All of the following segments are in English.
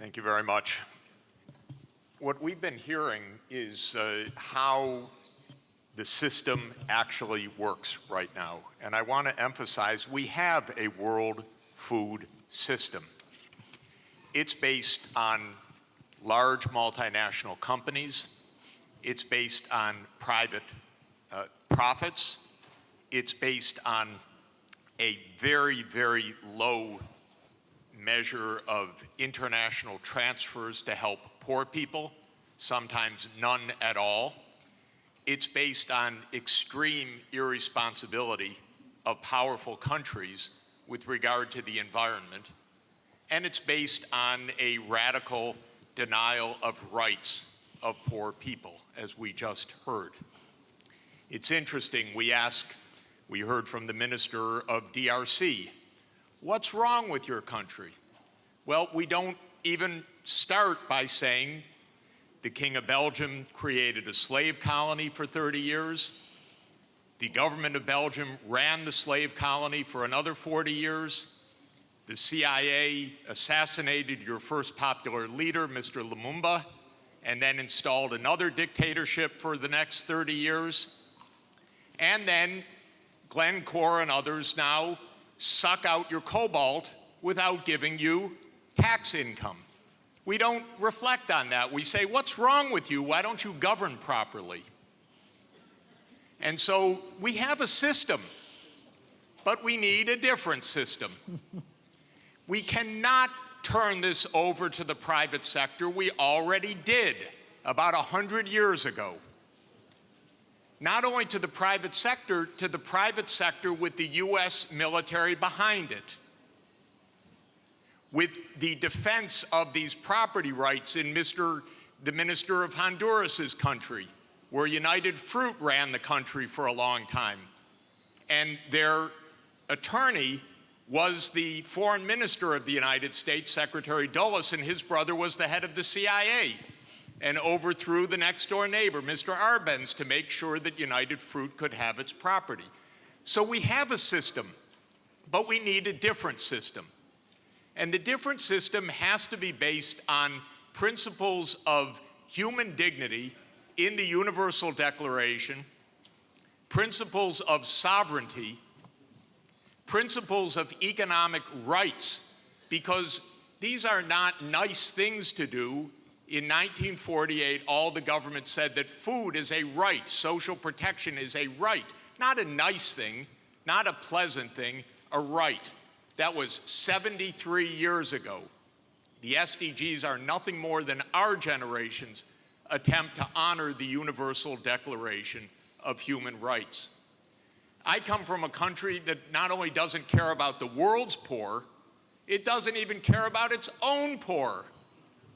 Thank you very much. What we've been hearing is how the system actually works right now. And I want to emphasize we have a world food system. It's based on large multinational companies. It's based on private profits. It's based on a very, very low measure of international transfers to help poor people, sometimes none at all. It's based on extreme irresponsibility of powerful countries with regard to the environment. And it's based on a radical denial of rights of poor people, as we just heard. It's interesting, we heard from the Minister of DRC, what's wrong with your country? Well, we don't even start by saying the King of Belgium created a slave colony for 30 years. The government of Belgium ran the slave colony for another 40 years. The CIA assassinated your first popular leader, Mr. Lumumba, and then installed another dictatorship for the next 30 years. And then Glencore and others now suck out your cobalt without giving you tax income. We don't reflect on that. We say, what's wrong with you? Why don't you govern properly? And so we have a system, but we need a different system. We cannot turn this over to the private sector. We already did about 100 years ago. Not only to the private sector with the US military behind it, with the defense of these property rights in the Minister of Honduras's country, where United Fruit ran the country for a long time. And their attorney was the foreign minister of the United States, Secretary Dulles, and his brother was the head of the CIA and overthrew the next door neighbor, Mr. Arbenz, to make sure that United Fruit could have its property. So we have a system, but we need a different system. And the different system has to be based on principles of human dignity in the Universal Declaration, principles of sovereignty, principles of economic rights, because these are not nice things to do. In 1948, all the government said that food is a right, social protection is a right, not a nice thing, not a pleasant thing, a right. That was 73 years ago. The SDGs are nothing more than our generation's attempt to honor the Universal Declaration of Human Rights. I come from a country that not only doesn't care about the world's poor, it doesn't even care about its own poor.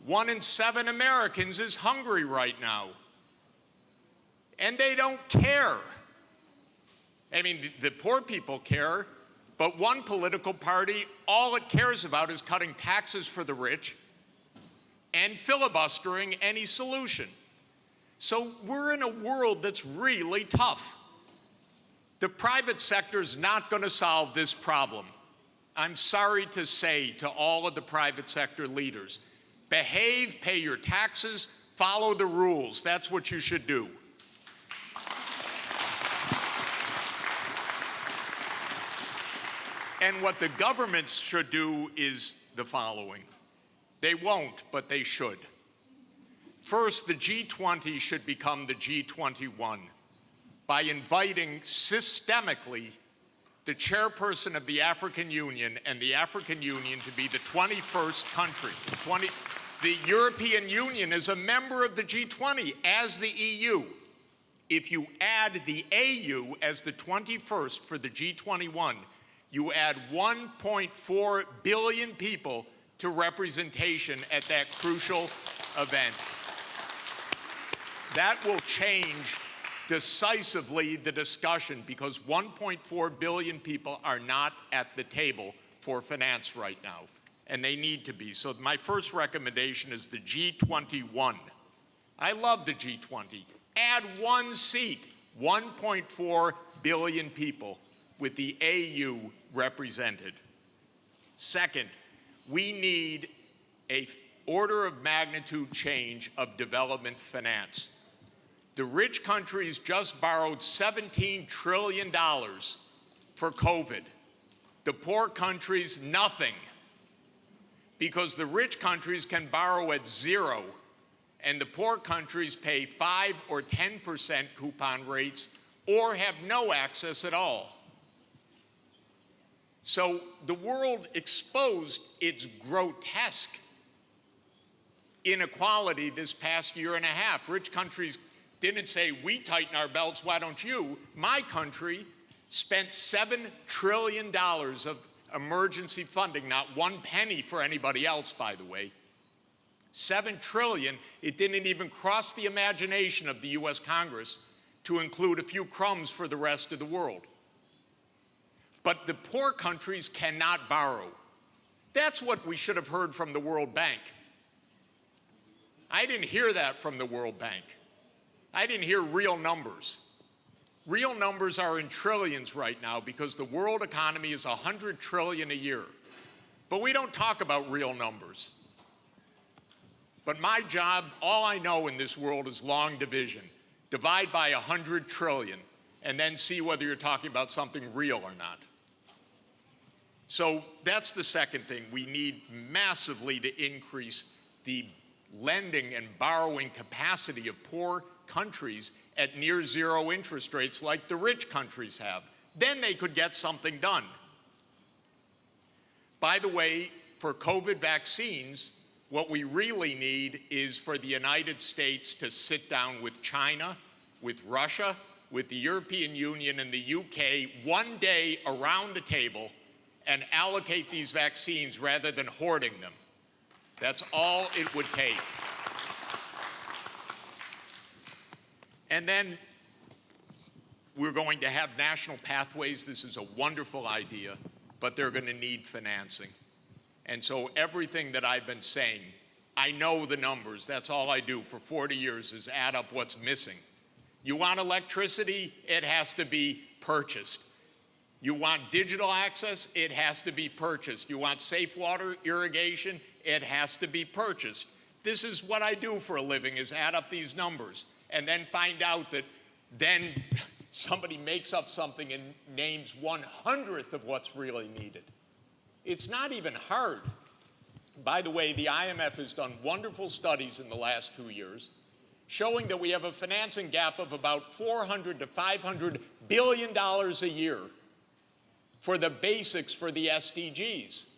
1 in 7 Americans is hungry right now. And they don't care. I mean, the poor people care, but one political party, all it cares about is cutting taxes for the rich and filibustering any solution. So we're in a world that's really tough. The private sector's not going to solve this problem. I'm sorry to say to all of the private sector leaders, behave, pay your taxes, follow the rules. That's what you should do. And what the governments should do is the following. They won't, but they should. First, the G20 should become the G21 by inviting systemically the chairperson of the African Union and the African Union to be the 21st country. The European Union is a member of the G20 as the EU. If you add the AU as the 21st for the G21, you add 1.4 billion people to representation at that crucial event. That will change decisively the discussion because 1.4 billion people are not at the table for finance right now, and they need to be. So my first recommendation is the G21. I love the G20. Add one seat, 1.4 billion people with the AU represented. Second, we need a order of magnitude change of development finance. The rich countries just borrowed $17 trillion for COVID. The poor countries, nothing. Because the rich countries can borrow at 0, and the poor countries pay 5 or 10% coupon rates or have no access at all. So the world exposed its grotesque inequality this past year and a half. Rich countries didn't say, we tighten our belts, why don't you? My country spent $7 trillion of emergency funding, not one penny for anybody else, by the way. $7 trillion, it didn't even cross the imagination of the US Congress to include a few crumbs for the rest of the world. But the poor countries cannot borrow. That's what we should have heard from the World Bank. I didn't hear that from the World Bank. I didn't hear real numbers. Real numbers are in trillions right now because the world economy is $100 trillion a year. But we don't talk about real numbers. But my job, all I know in this world is long division. Divide by 100 trillion and then see whether you're talking about something real or not. So that's the second thing. We need massively to increase the lending and borrowing capacity of poor countries at near 0 interest rates like the rich countries have. Then they could get something done. By the way, for COVID vaccines, what we really need is for the United States to sit down with China, with Russia, with the European Union and the UK one day around the table and allocate these vaccines rather than hoarding them. That's all it would take. And then we're going to have national pathways. This is a wonderful idea, but they're going to need financing. And so everything that I've been saying, I know the numbers. That's all I do for 40 years is add up what's missing. You want electricity? It has to be purchased. You want digital access? It has to be purchased. You want safe water irrigation? It has to be purchased. This is what I do for a living, is add up these numbers and then find out that then somebody makes up something and names 1/100th of what's really needed. It's not even hard. By the way, the IMF has done wonderful studies in the last 2 years showing that we have a financing gap of about $400 to $500 billion a year for the basics for the SDGs.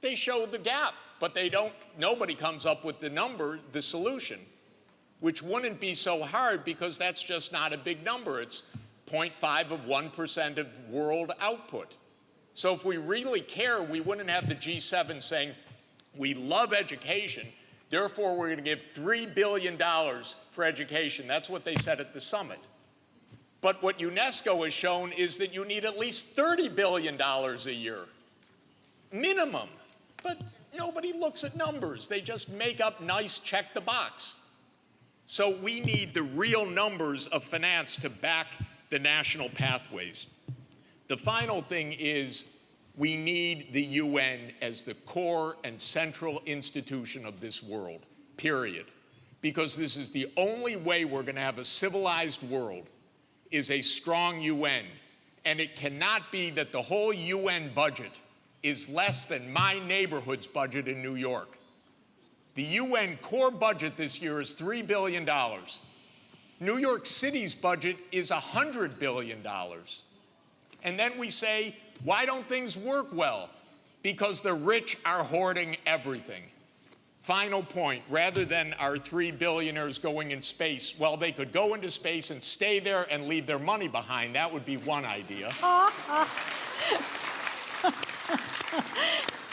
They show the gap, but nobody comes up with the number, the solution, which wouldn't be so hard because that's just not a big number. It's 0.5 of 1% of world output. So if we really care, we wouldn't have the G7 saying, we love education, therefore we're going to give $3 billion for education. That's what they said at the summit. But what UNESCO has shown is that you need at least $30 billion a year, minimum. But nobody looks at numbers. They just make up nice check the box. So we need the real numbers of finance to back the national pathways. The final thing is we need the UN as the core and central institution of this world, period. Because this is the only way we're going to have a civilized world, is a strong UN. And it cannot be that the whole UN budget is less than my neighborhood's budget in New York. The UN core budget this year is $3 billion. New York City's budget is $100 billion. And then we say, why don't things work well? Because the rich are hoarding everything. Final point, rather than our 3 billionaires going in space, well, they could go into space and stay there and leave their money behind. That would be one idea.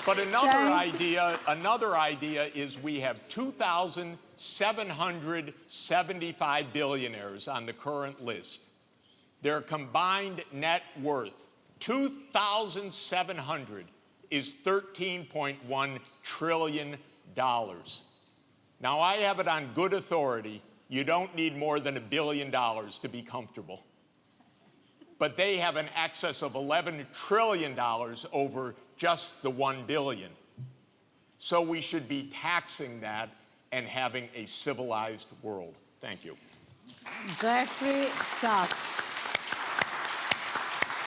But another idea is we have 2,775 billionaires on the current list. Their combined net worth, 2,700, is $13.1 trillion. Now, I have it on good authority, you don't need more than $1 billion to be comfortable. But they have an excess of $11 trillion over just the $1 billion. So we should be taxing that and having a civilized world. Thank you. Jeffrey Sachs.